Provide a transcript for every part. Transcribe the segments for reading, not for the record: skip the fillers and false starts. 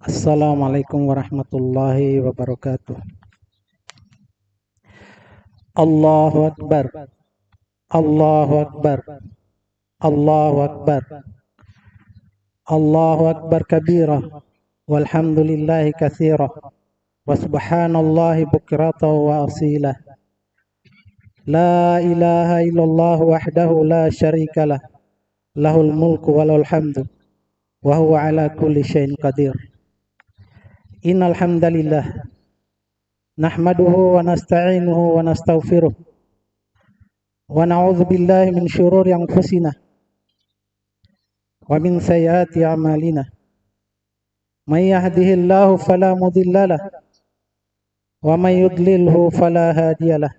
Assalamualaikum warahmatullahi wabarakatuh. Allahu Akbar. Allahu Akbar. Allahu Akbar. Allahu Akbar kabira. Walhamdulillahi katsira. Wa subhanallahi bukrata wa asila. La ilaha illallah wahdahu la syarika lah. Lahul mulku wa lahul hamdu. Wa huwa ala kulli syai'in qadir. Innal hamdalillah nahmaduhu wa nasta'inuhu wa nastaghfiruh wa na'udzu billahi min syururi anfusina wa min sayyiati a'malina. May yahdihillahu fala mudhillalah wa may yudlilhu fala hadiyalah.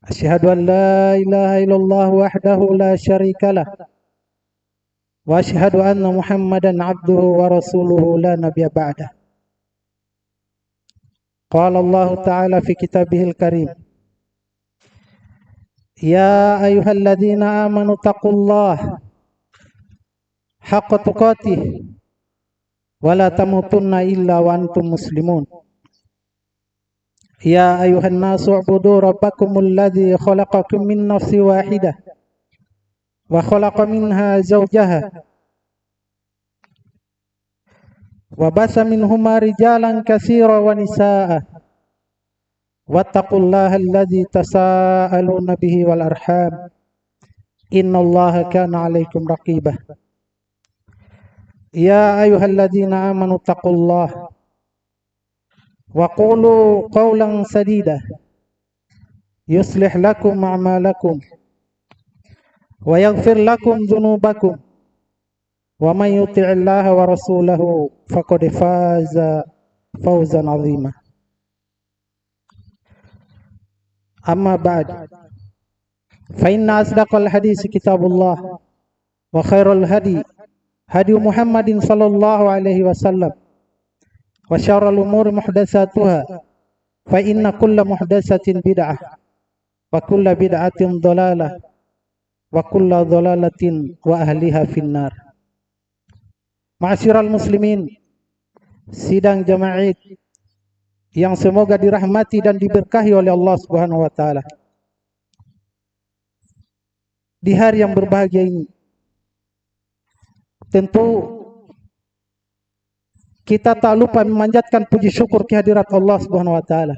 Asyhadu an la ilaha illallah wahdahu la syarikalah wa asyhadu anna Muhammadan abduhu wa rasuluhu la nabiyya ba'dah. Qala Allah Ta'ala fi kitabihil karim. Ya ayyuhalladzina amanu taqullaha haqqa tuqatih wa la tamutunna illa wa antum muslimun. Ya ayyuhan nasu ubudu rabbakumul ladzi khalaqakum min nafsin wahidah wa khalaqa minha zawjaha wa basa minhuma rijalan katsiran wa nisaa'a wattaqullaha alladzi tasaaluna bihi wal arham innallaha kana 'alaikum raqibah. Ya ayyuhalladzina amanu taqullaha wa qulu qawlan sadida yuslih lakum a'malakum wa yaghfir lakum dhunubakum wa may yuti'illaha wa rasulahu faqad faza fawzan 'azima. Amma ba'd, fa inna asdaqal hadits kitabullah wa khairul hadi Muhammadin sallallahu alaihi wasallam wa syarrul umuri muhdatsatuha fa inna kulla muhdatsatin bid'ah wa kulla bid'atin dhalalah wa kulla dhalalatin wa ahliha finnar. Ma'asyiral muslimin, sidang jamaah yang semoga dirahmati dan diberkahi oleh Allah Subhanahu wa taala. Di hari yang berbahagia ini, tentu kita tak lupa memanjatkan puji syukur kehadirat Allah Subhanahu wa taala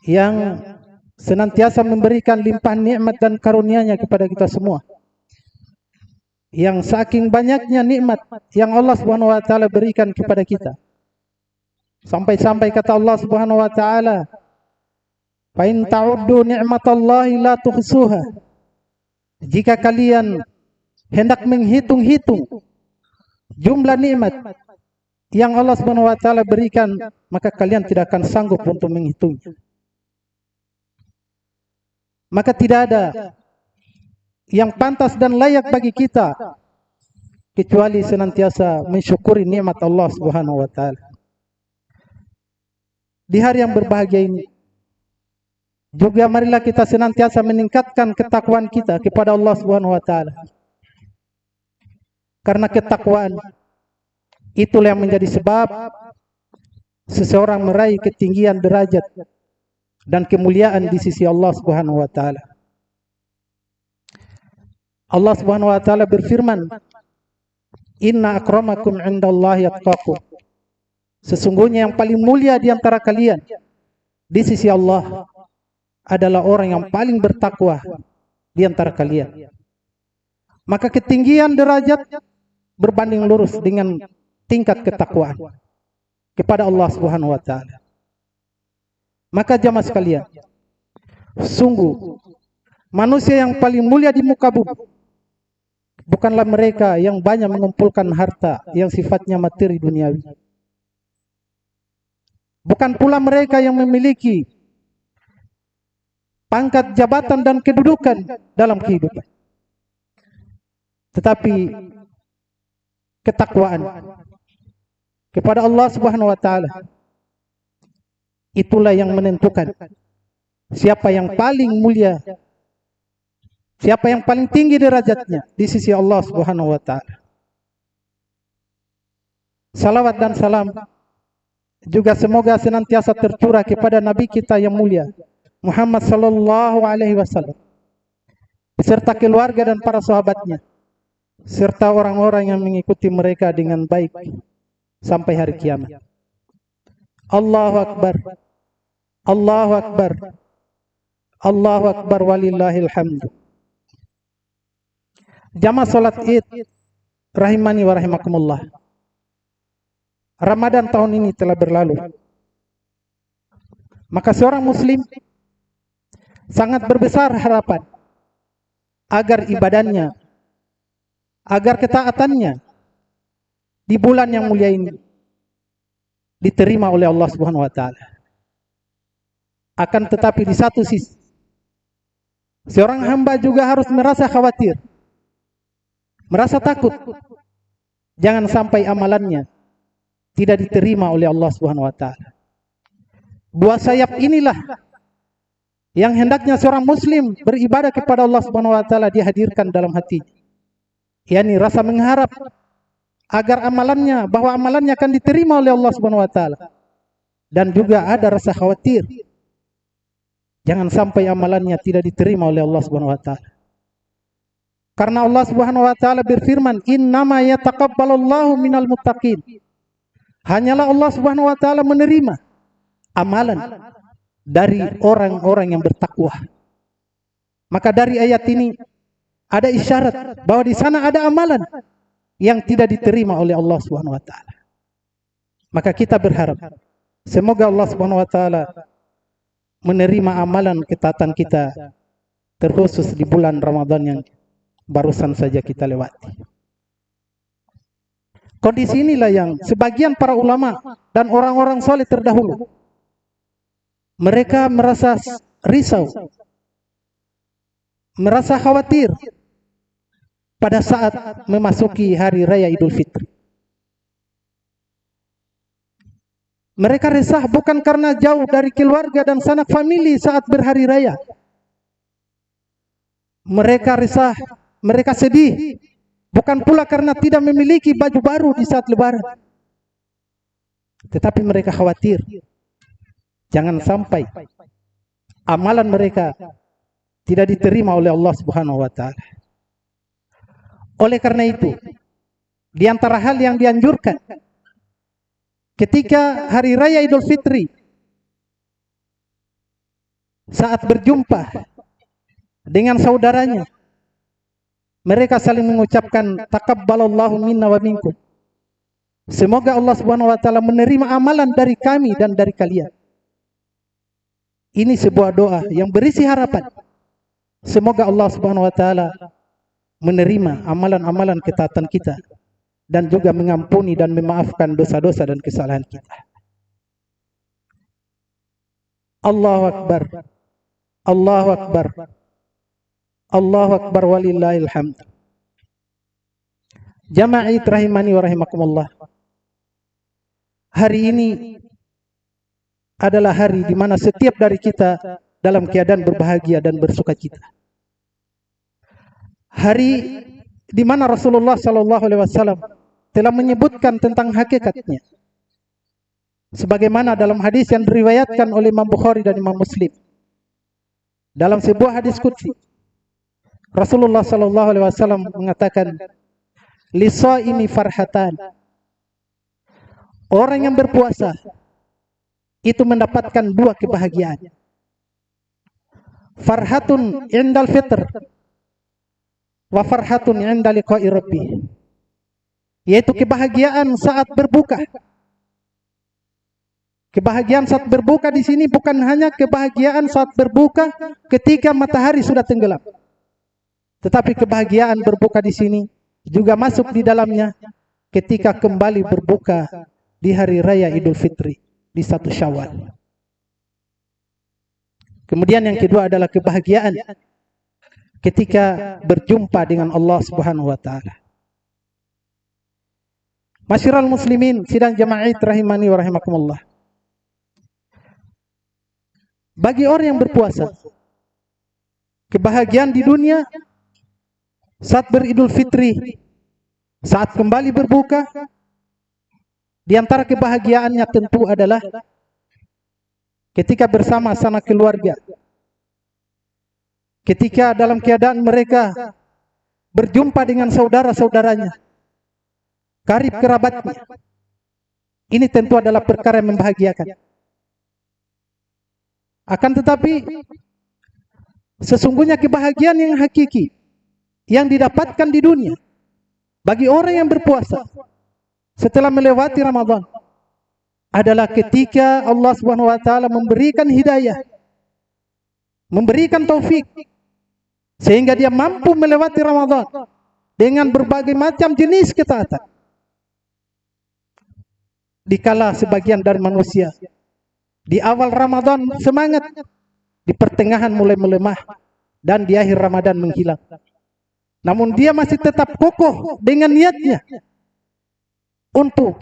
yang senantiasa memberikan limpahan nikmat dan karunia-Nya kepada kita semua. Yang saking banyaknya nikmat yang Allah Subhanahu wa taala berikan kepada kita, sampai-sampai kata Allah Subhanahu wa taala, "Fa in ta'uddu ni'matallahi la tuhsuha." Jika kalian hendak menghitung-hitung jumlah nikmat yang Allah Subhanahu wa taala berikan, maka kalian tidak akan sanggup untuk menghitungnya. Maka tidak ada yang pantas dan layak bagi kita kecuali senantiasa mensyukuri nikmat Allah Subhanahu wa taala. Di hari yang berbahagia ini juga marilah kita senantiasa meningkatkan ketakwaan kita kepada Allah Subhanahu wa taala. Karena ketakwaan itulah yang menjadi sebab seseorang meraih ketinggian derajat dan kemuliaan di sisi Allah Subhanahu wa taala. Allah Subhanahu wa taala berfirman, "Inna akramakum 'indallahi atqakum." Sesungguhnya yang paling mulia di antara kalian di sisi Allah adalah orang yang paling bertakwa di antara kalian. Maka ketinggian derajat berbanding lurus dengan tingkat ketakwaan kepada Allah Subhanahu wa taala. Maka jamaah sekalian, sungguh manusia yang paling mulia di muka bumi bukanlah mereka yang banyak mengumpulkan harta yang sifatnya materi duniawi. Bukan pula mereka yang memiliki pangkat jabatan dan kedudukan dalam kehidupan. Tetapi ketakwaan kepada Allah Subhanahu wa taala itulah yang menentukan siapa yang paling mulia, siapa yang paling tinggi derajatnya di sisi Allah Subhanahu wa taala. Salawat dan salam juga semoga senantiasa tercurah kepada Nabi kita yang mulia Muhammad sallallahu alaihi wasallam beserta keluarga dan para sahabatnya serta orang-orang yang mengikuti mereka dengan baik sampai hari kiamat. Allahu akbar. Allahu akbar. Allahu akbar walillahil hamd. Jamaah salat Id rahimani wa rahimakumullah. Ramadan tahun ini telah berlalu. Maka seorang muslim sangat berbesar harapan agar ibadahnya, agar ketaatannya di bulan yang mulia ini diterima oleh Allah Subhanahu wa taala. Akan tetapi di satu sisi seorang hamba juga harus merasa khawatir, merasa takut jangan sampai amalannya tidak diterima oleh Allah Subhanahu wa taala. Dua sayap inilah yang hendaknya seorang muslim beribadah kepada Allah Subhanahu wa taala dihadirkan dalam hati. yakni rasa mengharap agar amalannya, bahwa amalannya akan diterima oleh Allah Subhanahu wa taala. Dan juga ada rasa khawatir jangan sampai amalannya tidak diterima oleh Allah Subhanahu wa taala. Karena Allah Subhanahu wa taala berfirman, "Innama yataqabbalullahu minal muttaqin." Hanyalah Allah Subhanahu wa taala menerima amalan dari orang-orang yang bertakwa. Maka dari ayat ini ada isyarat bahwa di sana ada amalan yang tidak diterima oleh Allah Subhanahu wa taala. Maka kita berharap semoga Allah Subhanahu wa taala menerima amalan ketaatan kita, terkhusus di bulan Ramadan yang barusan saja kita lewati. Kondisi inilah yang sebagian para ulama dan orang-orang soleh terdahulu mereka merasa risau, merasa khawatir pada saat memasuki hari raya Idul Fitri. Mereka resah bukan karena jauh dari keluarga dan sanak famili saat berhari raya. Mereka resah, mereka sedih, bukan pula karena tidak memiliki baju baru di saat lebaran. Tetapi mereka khawatir jangan sampai amalan mereka tidak diterima oleh Allah Subhanahu wa taala. Oleh karena itu, di antara hal yang dianjurkan ketika hari raya Idul Fitri, saat berjumpa dengan saudaranya, mereka saling mengucapkan taqabbalallahu minna wa minkum. Semoga Allah Subhanahu wa taala menerima amalan dari kami dan dari kalian. Ini sebuah doa yang berisi harapan. Semoga Allah Subhanahu wa taala menerima amalan-amalan ketaatan kita dan juga mengampuni dan memaafkan dosa-dosa dan kesalahan kita. Allahu akbar. Allahu akbar. Allahu akbar walillahil hamd. Jamaah rahimani wa rahimakumullah. Hari ini adalah hari di mana setiap dari kita dalam keadaan berbahagia dan bersukacita. Hari di mana Rasulullah sallallahu alaihi wasallam telah menyebutkan tentang hakikatnya. Sebagaimana dalam hadis yang diriwayatkan oleh Imam Bukhari dan Imam Muslim. Dalam sebuah hadis qudsi, Rasulullah sallallahu alaihi wasallam mengatakan, "Lisaimi farhatan." Orang yang berpuasa itu mendapatkan dua kebahagiaan. Farhatun indal fitr wa farhatun inda liqa'i rabbih. Yaitu kebahagiaan saat berbuka. Kebahagiaan saat berbuka di sini bukan hanya kebahagiaan saat berbuka ketika matahari sudah tenggelam. Tetapi kebahagiaan berbuka di sini juga masuk di dalamnya ketika kembali berbuka di hari raya Idul Fitri di 1 Syawal. Kemudian yang kedua adalah kebahagiaan ketika berjumpa dengan Allah Subhanahu wa taala. Masyiral muslimin sidang jamaah rahimani wa rahimakumullah. Bagi orang yang berpuasa, kebahagiaan di dunia saat beridul fitri, saat kembali berbuka, Di antara kebahagiaannya tentu adalah ketika bersama sanak keluarga. Ketika dalam keadaan mereka berjumpa dengan saudara-saudaranya, karib kerabatnya. Ini tentu adalah perkara yang membahagiakan. Akan tetapi, sesungguhnya kebahagiaan yang hakiki, yang didapatkan di dunia, bagi orang yang berpuasa, setelah melewati Ramadan, adalah ketika Allah Subhanahu wa Ta'ala memberikan hidayah, memberikan taufik, sehingga dia mampu melewati Ramadan dengan berbagai macam jenis ketaatan. Dikala sebagian dari manusia di awal Ramadan semangat, di pertengahan mulai melemah, dan di akhir Ramadan menghilang. Namun dia masih tetap kokoh dengan niatnya untuk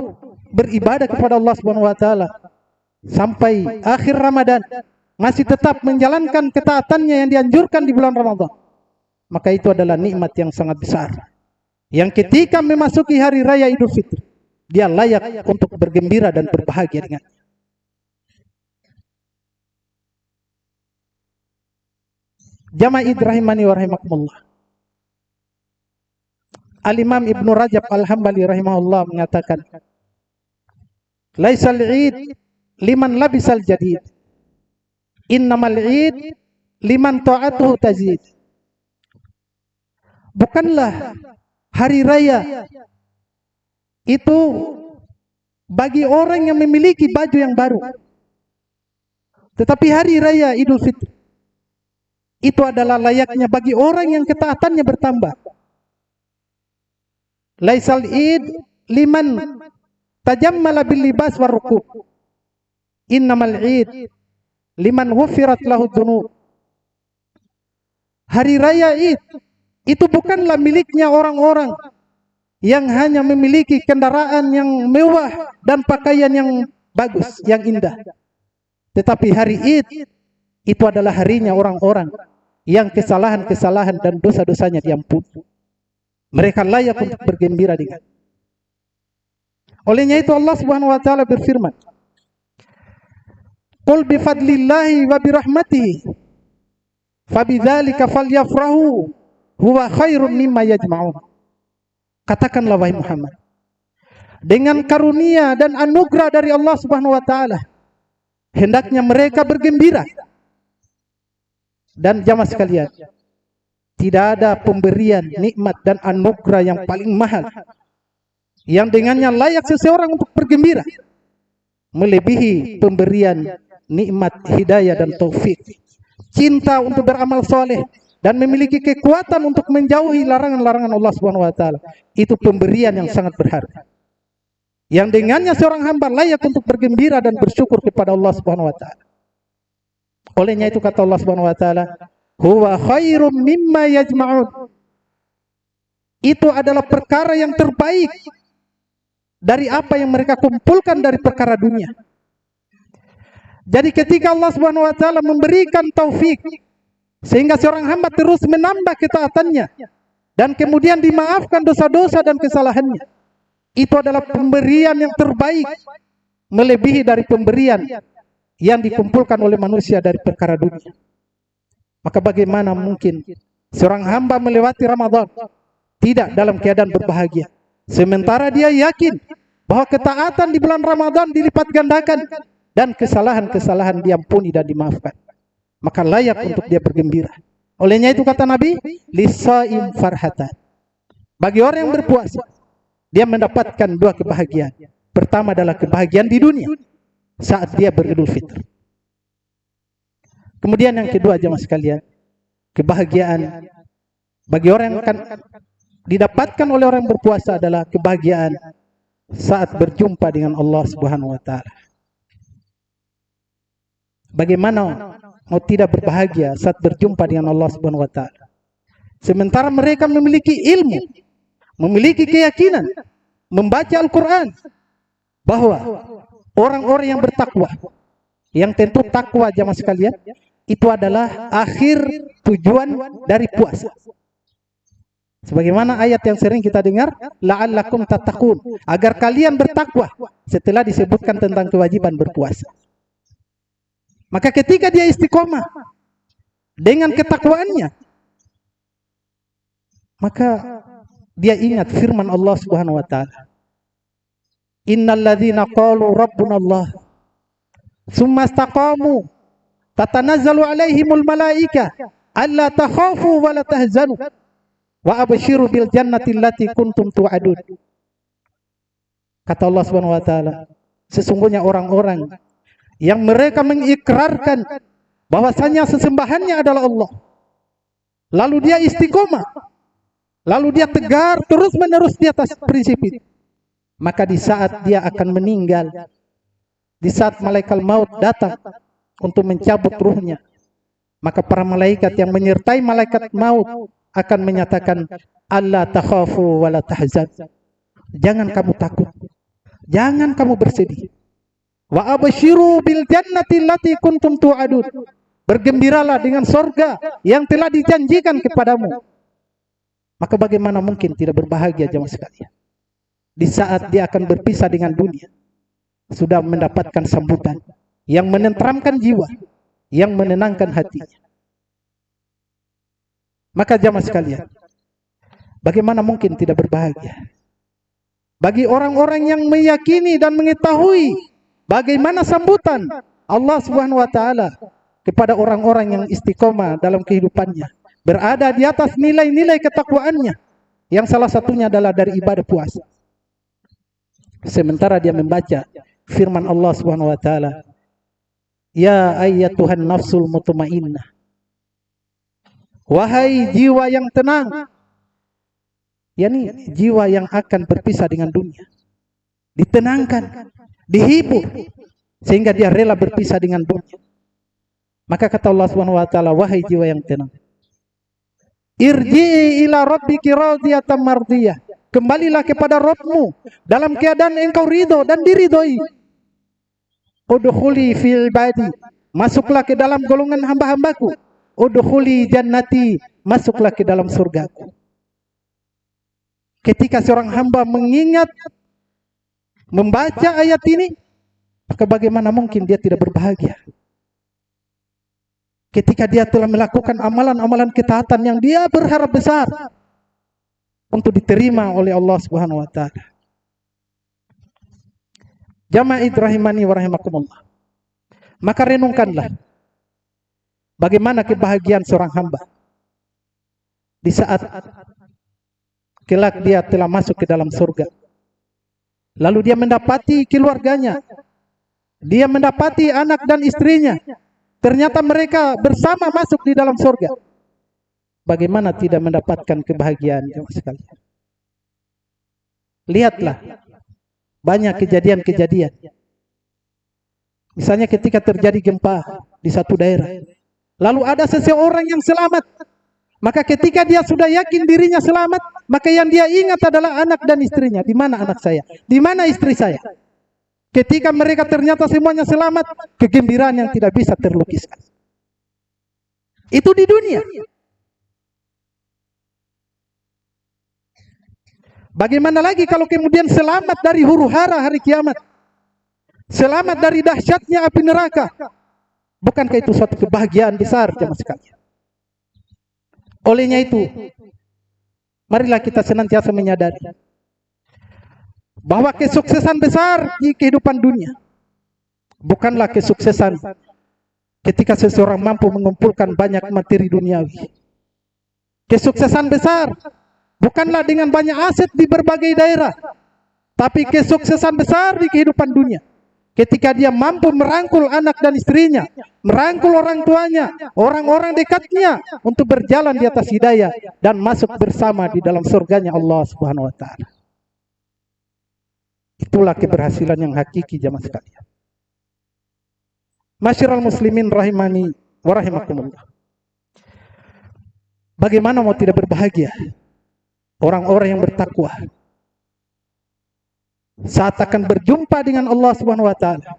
beribadah kepada Allah Subhanahu wa Ta'ala sampai akhir Ramadan, masih tetap menjalankan ketaatannya yang dianjurkan di bulan Ramadan. Maka itu adalah nikmat yang sangat besar, yang ketika memasuki hari raya Idul Fitri, dia layak untuk bergembira dan berbahagia dengan. Jamaah rahimani wa rahimakumullah. Al-Imam Ibnu Rajab Al-Hambali rahimahullah mengatakan, laisal id liman labisal jadid, innamal id liman ta'atuhu tazid. Bukanlah hari raya itu bagi orang yang memiliki baju yang baru, tetapi hari raya Idul Fitri itu adalah layaknya bagi orang yang ketaatannya bertambah. Laisal id liman tajammala bil libas war ruku', innamal id liman ghufirat lahu dzunub. Hari raya Id itu bukanlah miliknya orang-orang yang hanya memiliki kendaraan yang mewah dan pakaian yang bagus, yang indah. Tetapi hari Id itu adalah harinya orang-orang yang kesalahan-kesalahan dan dosa-dosanya diampuni. Mereka layak untuk bergembira dengan. Olehnya itu Allah Subhanahu wa Ta'ala berfirman, qul bifadlillahi wa birahmatihi fabidzalika falyafrahu huwa khairum mimma yajma'un. Katakanlah wahai Muhammad, dengan karunia dan anugerah dari Allah Subhanahu wa Ta'ala hendaknya mereka bergembira. Dan jamaah sekalian, tidak ada pemberian nikmat dan anugerah yang paling mahal yang dengannya layak seseorang untuk bergembira melebihi pemberian nikmat hidayah dan taufik, cinta untuk beramal soleh, dan memiliki kekuatan untuk menjauhi larangan-larangan Allah Subhanahu wa Ta'ala. Itu pemberian yang sangat berharga, yang dengannya seorang hamba layak untuk bergembira dan bersyukur kepada Allah Subhanahu wa Ta'ala. Olehnya itu kata Allah Subhanahu wa Ta'ala, huwa khairum mimma yajma'un. Itu adalah perkara yang terbaik dari apa yang mereka kumpulkan dari perkara dunia. Jadi ketika Allah Subhanahu wa Ta'ala memberikan taufik sehingga seorang hamba terus menambah ketaatannya dan kemudian dimaafkan dosa-dosa dan kesalahannya, itu adalah pemberian yang terbaik melebihi dari pemberian yang dikumpulkan oleh manusia dari perkara dunia. Maka bagaimana mungkin seorang hamba melewati Ramadan tidak dalam keadaan berbahagia, sementara dia yakin bahwa ketaatan di bulan Ramadan dilipat gandakan dan kesalahan-kesalahan diampuni dan dimaafkan. Maka layak untuk dia bergembira. Olehnya itu kata Nabi, lisaim farhatan. Bagi orang yang berpuasa, dia mendapatkan dua kebahagiaan. Pertama adalah kebahagiaan di dunia saat dia beridul fitr. Kemudian yang kedua jemaah sekalian, kebahagiaan bagi orang yang akan didapatkan oleh orang yang berpuasa adalah kebahagiaan saat berjumpa dengan Allah Subhanahu wa Ta'ala. Bagaimana mau tidak berbahagia saat berjumpa dengan Allah Subhanahu wa Ta'ala, sementara mereka memiliki ilmu, memiliki keyakinan, membaca Al-Quran, bahwa orang-orang yang bertakwa, yang tentu takwa jamaah sekalian, itu adalah akhir tujuan dari puasa. Sebagaimana ayat yang sering kita dengar, la'allakum tattaqun, agar kalian bertakwa, setelah disebutkan tentang kewajiban berpuasa. Maka ketika dia istiqomah dengan ketakwaannya, maka dia ingat firman Allah Subhanahu wa taala. Innal ladzina qalu rabbuna Allah tsumma istaqamu tatanazzalu alaihimul malaika alla takhafu wa la tahzanu wa abshiru bil jannati allati kuntum tu'adun. Kata Allah Subhanahu wa taala, sesungguhnya orang-orang yang mereka mengikrarkan bahwasanya sesembahannya adalah Allah, lalu dia istiqomah, lalu dia tegar terus-menerus di atas prinsip itu, maka di saat dia akan meninggal, di saat malaikat maut datang untuk mencabut ruhnya, maka para malaikat yang menyertai malaikat maut akan menyatakan, alla takhafu wa la tahzan, jangan kamu takut, jangan kamu bersedih. Wa abshiru bil jannati allati kuntum tu'adun, bergembiralah dengan sorga yang telah dijanjikan kepadamu. Maka bagaimana mungkin tidak berbahagia jemaah sekalian? Di saat dia akan berpisah dengan dunia, sudah mendapatkan sambutan yang menenteramkan jiwa, yang menenangkan hatinya. Maka jemaah sekalian, bagaimana mungkin tidak berbahagia? Bagi orang-orang yang meyakini dan mengetahui bagaimana sambutan Allah Subhanahu wa taala kepada orang-orang yang istiqomah dalam kehidupannya, berada di atas nilai-nilai ketakwaannya, yang salah satunya adalah dari ibadah puasa. Sementara dia membaca firman Allah Subhanahu wa taala, ya ayyatuhan nafsul mutmainnah, wahai jiwa yang tenang, yakni jiwa yang akan berpisah dengan dunia, ditenangkan, dihibur sehingga dia rela berpisah dengan dunia. Maka kata Allah Subhanahu wa taala, wahai jiwa yang tenang, irji'i ila rabbiki radiyatan mardiyah, kembalilah kepada Rabbmu dalam keadaan engkau ridho dan diridhoi. Udkhuli fi ibadi, masuklah ke dalam golongan hamba-hambaku. Udkhuli jannati, masuklah ke dalam surgaku. Ketika seorang hamba mengingat, membaca ayat ini, maka bagaimana mungkin dia tidak berbahagia? Ketika dia telah melakukan amalan-amalan ketaatan yang dia berharap besar untuk diterima oleh Allah Subhanahu wa taala. Jamaah rahimani wa rahimakumullah. Maka renungkanlah bagaimana kebahagiaan seorang hamba di saat kelak dia telah masuk ke dalam surga. Lalu dia mendapati keluarganya, dia mendapati anak dan istrinya, ternyata mereka bersama masuk di dalam surga. Bagaimana tidak mendapatkan kebahagiaan jemaah sekalian? Lihatlah banyak kejadian-kejadian. Misalnya ketika terjadi gempa di satu daerah, lalu ada seseorang yang selamat, maka ketika dia sudah yakin dirinya selamat, maka yang dia ingat adalah anak dan istrinya. Di mana anak saya? Di mana istri saya? Ketika mereka ternyata semuanya selamat, kegembiraan yang tidak bisa terlukiskan. Itu di dunia. Bagaimana lagi kalau kemudian selamat dari huru-hara hari kiamat? Selamat dari dahsyatnya api neraka. Bukankah itu suatu kebahagiaan besar jemaah sekalian? Olehnya itu, marilah kita senantiasa menyadari bahwa kesuksesan besar di kehidupan dunia bukanlah kesuksesan ketika seseorang mampu mengumpulkan banyak materi duniawi. Kesuksesan besar bukanlah dengan banyak aset di berbagai daerah, tapi kesuksesan besar di kehidupan dunia ketika dia mampu merangkul anak dan istrinya, merangkul orang tuanya, orang-orang dekatnya untuk berjalan di atas hidayah dan masuk bersama di dalam surganya Allah Subhanahu wa taala. Itulah keberhasilan yang hakiki jemaah sekalian. Masyiral muslimin rahimani wa rahimakumullah. Bagaimana mau tidak berbahagia orang-orang yang bertakwa saat akan berjumpa dengan Allah Subhanahu wa taala?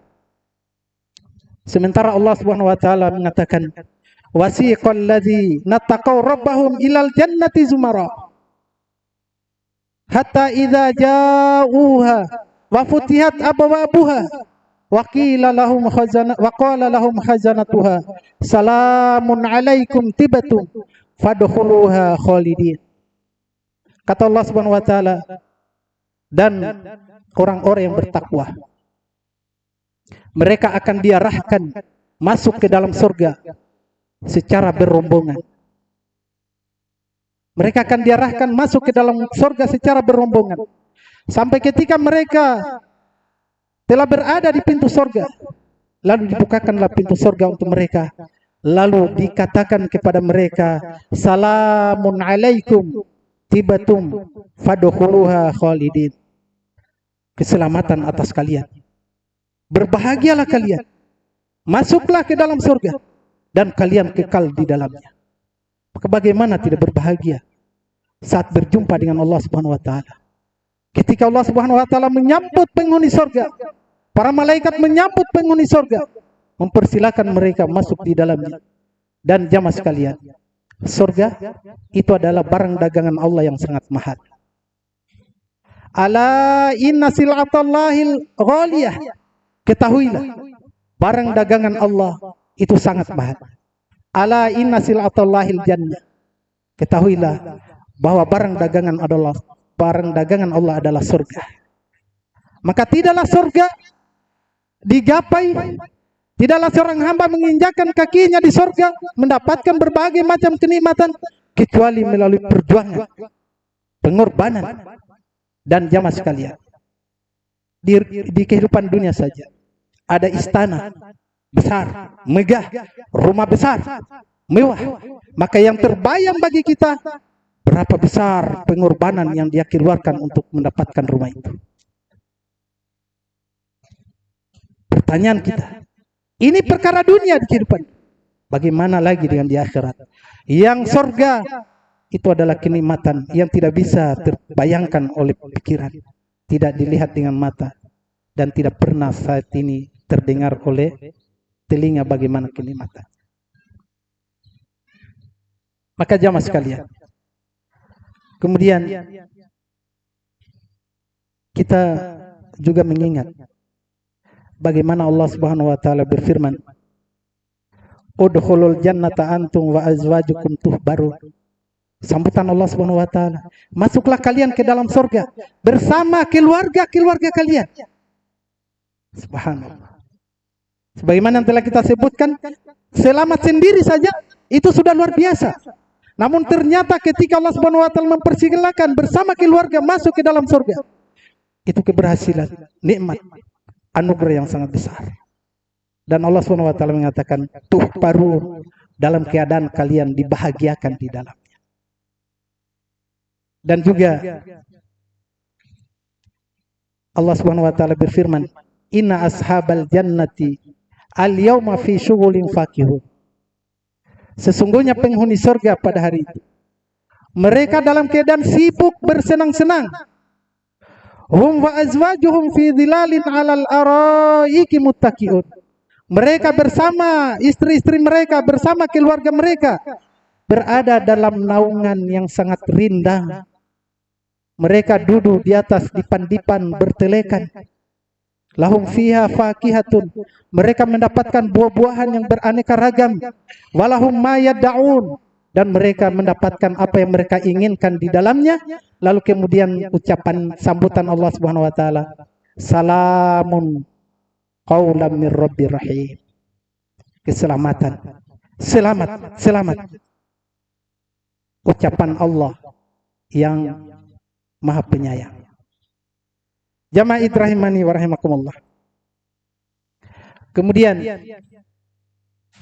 Sementara Allah Subhanahu wa taala mengatakan, wasiqal ladzina taqaw rabbahum ilal jannati zumara. hatta idza ja'uha wa futihat abwabuha wa qila lahum khazanatuha salamun alaikum tibatum fadkhuluha khalidin. Kata Allah Subhanahu wa taala, dan orang-orang yang bertakwa mereka akan diarahkan masuk ke dalam surga secara berombongan. Mereka akan diarahkan masuk ke dalam surga secara berombongan. Sampai ketika mereka telah berada di pintu surga, lalu dibukakanlah pintu surga untuk mereka. Lalu dikatakan kepada mereka, salamun alaikum tibatum fadkhuluha khalidin. Keselamatan atas kalian. Berbahagialah kalian. Masuklah ke dalam surga dan kalian kekal di dalamnya. Bagaimana tidak berbahagia saat berjumpa dengan Allah Subhanahu wa taala? Ketika Allah Subhanahu wa taala menyambut penghuni surga, para malaikat menyambut penghuni surga, mempersilakan mereka masuk di dalamnya. Dan jamaah sekalian, surga itu adalah barang dagangan Allah yang sangat mahal. Ala inna sil'atallahil ghaliyah. Ketahuilah, barang dagangan Allah itu sangat mahal. Ala inna sil'atallahil jannah. Ketahuilah bahwa barang dagangan Allah adalah surga. Maka tidaklah surga digapai, tidaklah seorang hamba menginjakkan kakinya di surga mendapatkan berbagai macam kenikmatan kecuali melalui perjuangan, pengorbanan. Dan jamaah sekalian, di kehidupan dunia saja ada istana besar, megah, rumah besar, mewah. Maka yang terbayang bagi kita, berapa besar pengorbanan yang dia keluarkan untuk mendapatkan rumah itu. Pertanyaan kita, ini perkara dunia di kehidupan. Bagaimana lagi dengan di akhirat? Yang surga itu adalah kenikmatan yang tidak bisa terbayangkan oleh pikiran, tidak dilihat dengan mata, dan tidak pernah saat ini terdengar oleh telinga bagaimana kenikmatan. Maka jamaah sekalian, kemudian kita juga mengingat bagaimana Allah Subhanahu wa taala berfirman, udkhulul jannata antum wa azwajukum tuhbarun. Sambutan Allah Subhanahu wa taala, masuklah kalian ke dalam surga bersama keluarga-keluarga kalian. Subhanallah. Sebagaimana yang telah kita sebutkan, selamat sendiri saja itu sudah luar biasa. Namun ternyata ketika Allah Subhanahu wa taala mempersilakan bersama keluarga masuk ke dalam surga, itu keberhasilan, nikmat, anugerah yang sangat besar. Dan Allah Subhanahu wa taala mengatakan, tuh baru dalam keadaan kalian dibahagiakan di dalamnya. Dan juga Allah Subhanahu wa taala berfirman, inna ashabal jannati al-yawma fi syughulin fakihun. Sesungguhnya penghuni surga pada hari itu, mereka dalam keadaan sibuk bersenang-senang. Hum wa azwajuhum fi dhilalin 'alal araiki muttaqiun. Mereka bersama istri-istri mereka, bersama keluarga mereka, berada dalam naungan yang sangat rindang. Mereka duduk di atas dipan-dipan bertelekan. Lahum fiha fakihatun. Mereka mendapatkan buah-buahan yang beraneka ragam. Walahum ma yad'un. Dan mereka mendapatkan apa yang mereka inginkan di dalamnya. Lalu kemudian ucapan sambutan Allah Subhanahu wa taala, salamun qaulam mir rabbir rahim. Keselamatan. Selamat, selamat. Ucapan Allah yang Maha Penyayang. Jamaah rahimani wa rahimakumullah. Kemudian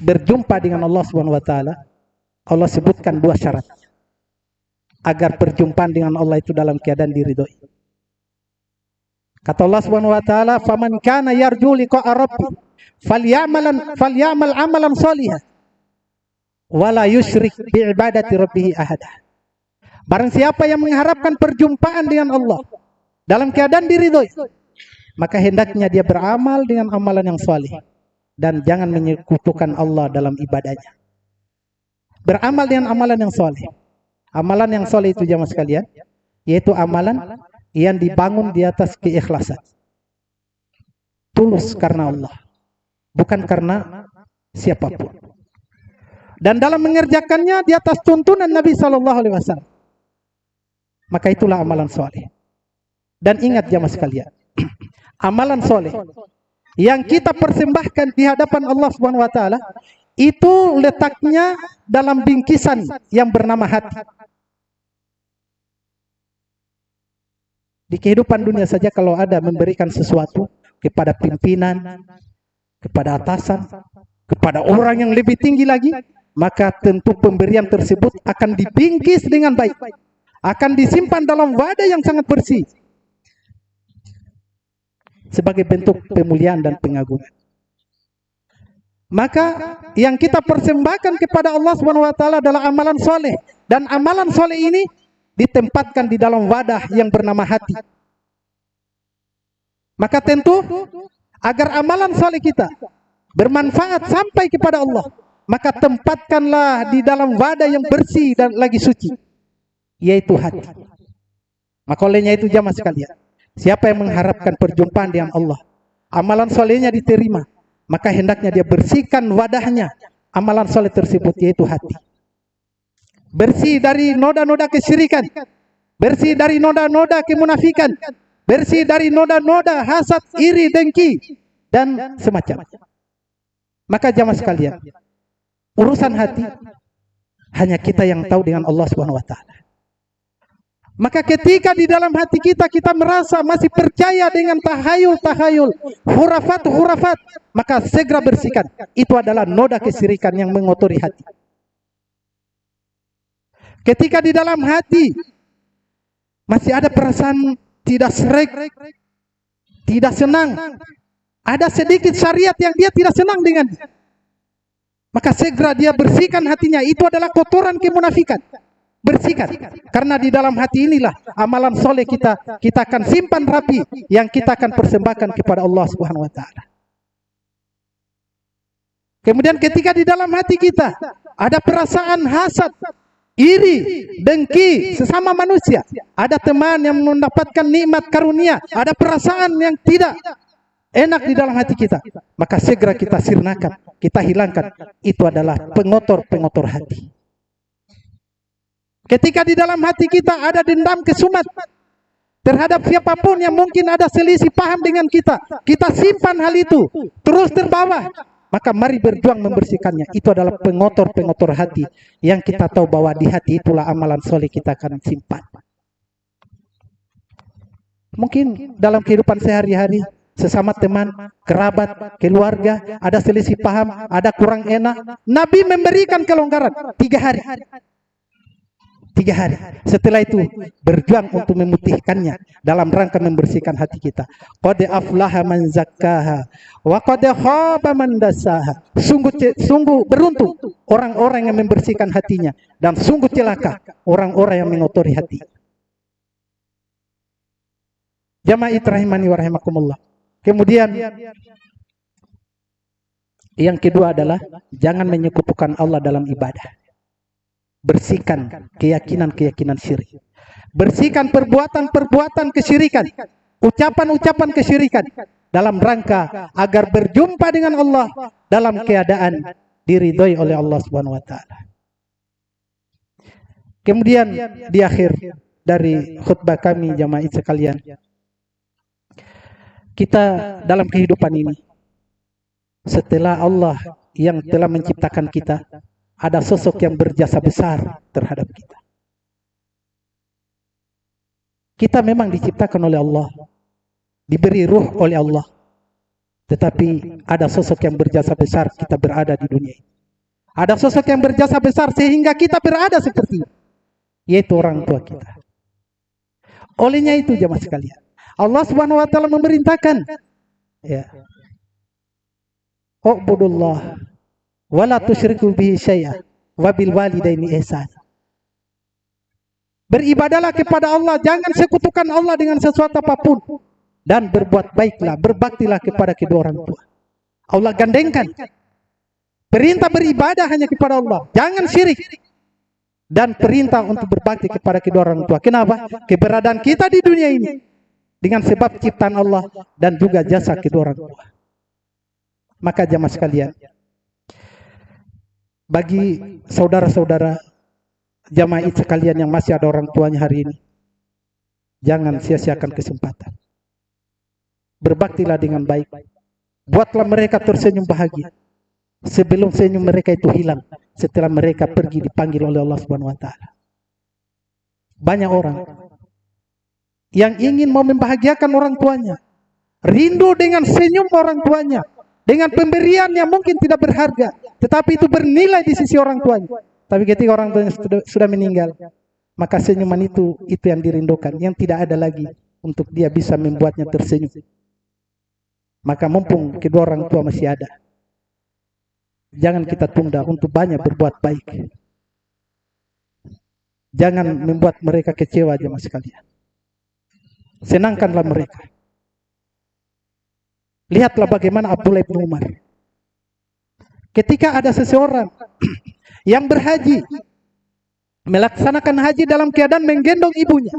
berjumpa dengan Allah Subhanahu wa taala, Allah sebutkan dua syarat agar perjumpaan dengan Allah itu dalam keadaan diridhoi. Kata Allah Subhanahu wa taala, "Faman kana yarju liqa'a rabbih falyamal amalan shalihan wala yusyrik bi ibadati rabbih ahada." Barang siapa yang mengharapkan perjumpaan dengan Allah dalam keadaan diridhoi, maka hendaknya dia beramal dengan amalan yang saleh dan jangan menyekutukan Allah dalam ibadahnya. Beramal dengan amalan yang saleh. Amalan yang saleh itu jamaah sekalian, yaitu amalan yang dibangun di atas keikhlasan. Tulus karena Allah, bukan karena siapapun. Dan dalam mengerjakannya di atas tuntunan Nabi SAW. Maka itulah amalan soleh. Dan ingat jamaah sekalian, amalan soleh yang kita persembahkan di hadapan Allah Subhanahu Wa Taala itu letaknya dalam bingkisan yang bernama hati. Di kehidupan dunia saja kalau ada memberikan sesuatu kepada pimpinan, kepada atasan, kepada orang yang lebih tinggi lagi, maka tentu pemberian tersebut akan dibingkis dengan baik, akan disimpan dalam wadah yang sangat bersih sebagai bentuk pemuliaan dan pengagungan. Maka yang kita persembahkan kepada Allah Subhanahu Wa Taala adalah amalan soleh, dan amalan soleh ini ditempatkan di dalam wadah yang bernama hati. Maka tentu agar amalan soleh kita bermanfaat sampai kepada Allah, maka tempatkanlah di dalam wadah yang bersih dan lagi suci, yaitu hati. Maka olehnya itu jamaah sekalian, siapa yang mengharapkan perjumpaan dengan Allah, amalan solehnya diterima, maka hendaknya dia bersihkan wadahnya, amalan soleh tersebut, yaitu hati. Bersih dari noda-noda kesyirikan, bersih dari noda-noda kemunafikan, bersih dari noda-noda hasad, iri, dengki, dan semacam. Maka jamaah sekalian, urusan hati hanya kita yang tahu dengan Allah Subhanahu Wa Taala. Maka ketika di dalam hati kita merasa masih percaya dengan tahayul-tahayul, hurafat-hurafat, maka segera bersihkan. Itu adalah noda kesyirikan yang mengotori hati. Ketika di dalam hati masih ada perasaan tidak sreg, tidak senang, ada sedikit syariat yang dia tidak senang dengan, maka segera dia bersihkan hatinya. Itu adalah kotoran kemunafikan. Bersihkan, karena di dalam hati inilah amalan soleh kita akan simpan rapi, yang kita akan persembahkan kepada Allah Subhanahu Wa Taala. Kemudian ketika di dalam hati kita ada perasaan hasad, iri, dengki sesama manusia, ada teman yang mendapatkan nikmat karunia, ada perasaan yang tidak enak di dalam hati kita, maka segera kita sirnakan, kita hilangkan. Itu adalah pengotor-pengotor hati. Ketika di dalam hati kita ada dendam kesumat terhadap siapapun yang mungkin ada selisih paham dengan kita, kita simpan hal itu terus terbawa, maka mari berjuang membersihkannya. Itu adalah pengotor-pengotor hati yang kita tahu bahwa di hati itulah amalan soleh kita akan simpan. Mungkin dalam kehidupan sehari-hari, sesama teman, kerabat, keluarga, ada selisih paham, ada kurang enak, Nabi memberikan kelonggaran 3 hari. 3 hari. Setelah itu berjuang untuk memutihkannya dalam rangka membersihkan hati kita. Qad aflaha man zakkaha wa qad khaba man dassaha. Sungguh beruntung orang-orang yang membersihkan hatinya, dan sungguh celaka orang-orang yang mengotori hati. Jamaah rahimani wa rahimakumullah. Kemudian yang kedua adalah jangan menyekutukan Allah dalam ibadah. Bersihkan keyakinan-keyakinan syirik. Bersihkan perbuatan-perbuatan kesyirikan, ucapan-ucapan kesyirikan, dalam rangka agar berjumpa dengan Allah dalam keadaan diridhoi oleh Allah Subhanahu Wa Taala. Kemudian di akhir dari khutbah kami jamaah sekalian, kita dalam kehidupan ini, setelah Allah yang telah menciptakan kita, ada sosok yang berjasa besar terhadap kita. Kita memang diciptakan oleh Allah, diberi ruh oleh Allah, tetapi ada sosok yang berjasa besar kita berada di dunia ini. Ada sosok yang berjasa besar sehingga kita berada seperti ini, yaitu orang tua kita. Olehnya itu jemaah sekalian, Allah Subhanahu Wa Taala memerintahkan, ya, U'budullah wala tusyriku bihi syai'a wa bil walidaini ihsan. Beribadalah kepada Allah, jangan sekutukan Allah dengan sesuatu apapun, dan berbuat baiklah, berbaktilah kepada kedua orang tua. Allah gandengkan perintah beribadah hanya kepada Allah, jangan syirik. dan perintah untuk berbakti kepada kedua orang tua. Kenapa? Keberadaan kita di dunia ini dengan sebab ciptaan Allah dan juga jasa kedua orang tua. Maka jamaah sekalian, bagi saudara-saudara jamaah sekalian yang masih ada orang tuanya hari ini, jangan sia-siakan kesempatan. Berbaktilah dengan baik. Buatlah mereka tersenyum bahagia sebelum senyum mereka itu hilang setelah mereka pergi dipanggil oleh Allah Subhanahu wa taala. Banyak orang yang ingin mau membahagiakan orang tuanya, rindu dengan senyum orang tuanya, dengan pemberian yang mungkin tidak berharga, tetapi itu bernilai di sisi orang tuanya. Tapi ketika orang tuanya sudah meninggal, maka senyuman itu yang dirindukan, yang tidak ada lagi untuk dia bisa membuatnya tersenyum. Maka mumpung kedua orang tua masih ada, jangan kita tunda untuk banyak berbuat baik. Jangan membuat mereka kecewa jemaah sekalian. Senangkanlah mereka. Lihatlah bagaimana Abdullah bin Umar. Ketika ada seseorang yang berhaji, melaksanakan haji dalam keadaan menggendong ibunya.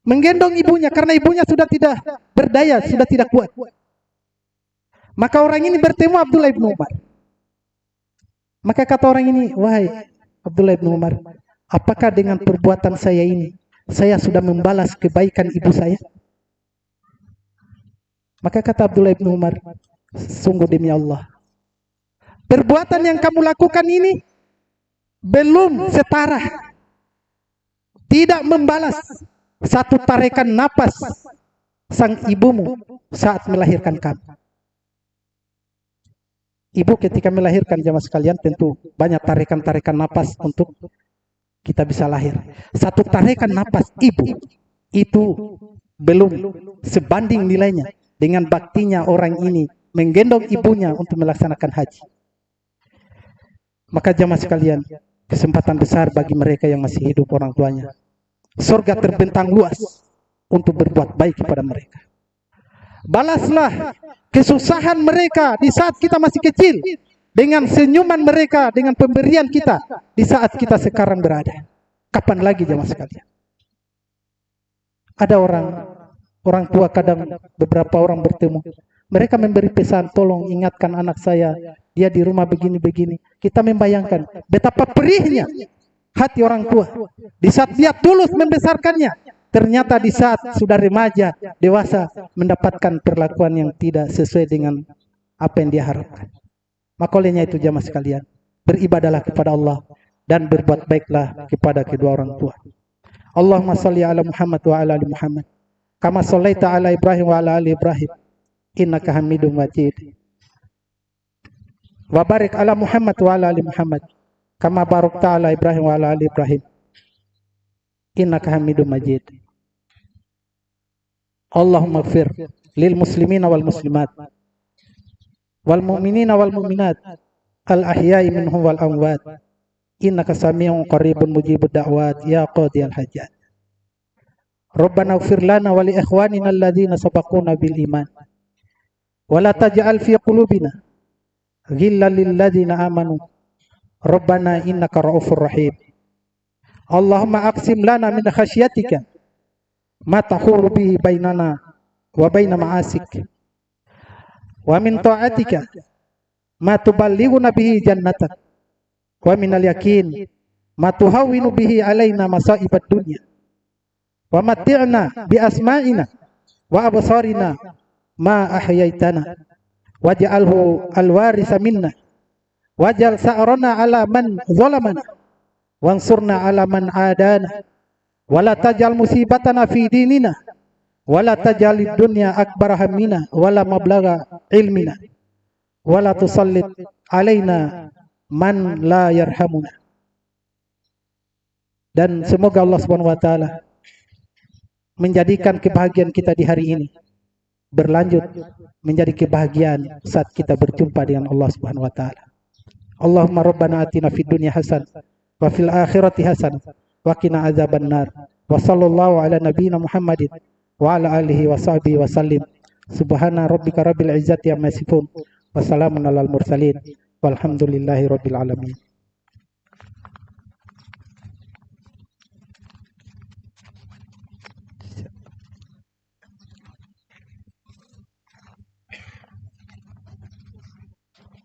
Menggendong ibunya karena ibunya sudah tidak berdaya, sudah tidak kuat. Maka orang ini bertemu Abdullah bin Umar. Maka kata orang ini, wahai Abdullah bin Umar, apakah dengan perbuatan saya ini, saya sudah membalas kebaikan ibu saya? Maka kata Abdullah bin Umar, sungguh demi Allah, perbuatan yang kamu lakukan ini belum setara, tidak membalas satu tarikan napas sang ibumu saat melahirkan kamu. Ibu ketika melahirkan jamaah sekalian tentu banyak tarikan-tarikan napas untuk kita bisa lahir. Satu tarikan napas ibu itu belum sebanding nilainya dengan baktinya orang ini menggendong ibunya untuk melaksanakan haji. Maka jamaah sekalian, kesempatan besar bagi mereka yang masih hidup orang tuanya. Surga terbentang luas untuk berbuat baik kepada mereka. Balaslah kesusahan mereka di saat kita masih kecil dengan senyuman mereka, dengan pemberian kita di saat kita sekarang berada. Kapan lagi jemaah sekalian? Ada orang tua kadang beberapa orang bertemu, mereka memberi pesan, tolong ingatkan anak saya, dia di rumah begini-begini. Kita membayangkan betapa perihnya hati orang tua di saat dia tulus membesarkannya, ternyata di saat sudah remaja, dewasa, mendapatkan perlakuan yang tidak sesuai dengan apa yang dia harapkan. Maka olehnya itu jamaah sekalian, beribadahlah kepada Allah dan berbuat baiklah kepada kedua orang tua. Allahumma salli ala Muhammad wa ala ali Muhammad kama shallaita ala Ibrahim wa ala ali Ibrahim innaka Hamidum Majid. Wa barik ala Muhammad wa ala ali Muhammad kama barakta ala Ibrahim wa ala ali Ibrahim innaka Hamidum Majid. Allahumma ighfir lil muslimina wal muslimat wal mu'minina wal mu'minat al ahya'i minhum wal amwat innaka sami'un qaribun mujibud da'wat ya qadiyal hajat. Rabbana ighfir lana wa li ikhwanina alladhina sabaquna bil iman wa la taj'al fi qulubina ghillan lil ladzina amanu Rabbana innaka ra'ufur rahim. Allahumma aqsim lana min khasyatika ma tahulu bihi bainana wa baina ma'asik wa min ta'atika ma tuballighuna bihi jannatak wa minal yakin ma tuhawwinu bihi alaina masa'ibad dunya wa matti'na bi asma'ina wa absarina ma ahyaitana waj'alhu alwarisa minna waj'al sa'rana ala man zalamana wansurna ala man adana wala taj'al musibatana fi dinina wala taj'alid dunya akbar hammina wala mablagha ilmina wala tusallit alaina man la yarhamuna. Dan semoga Allah Subhanahu wa taala menjadikan kebahagiaan kita di hari ini berlanjut menjadi kebahagiaan saat kita berjumpa dengan Allah Subhanahu wa taala. Allahumma rabbana atina fid dunya hasanah wa fil akhirati hasanah wa qina adzabannar. Wa sallallahu ala nabiyyina Muhammadin wa ala alihi wa sahbihi wa sallim. Subhana rabbika rabbil izzati amma yasifun wa salamun alal mursalin walhamdulillahi rabbil alamin.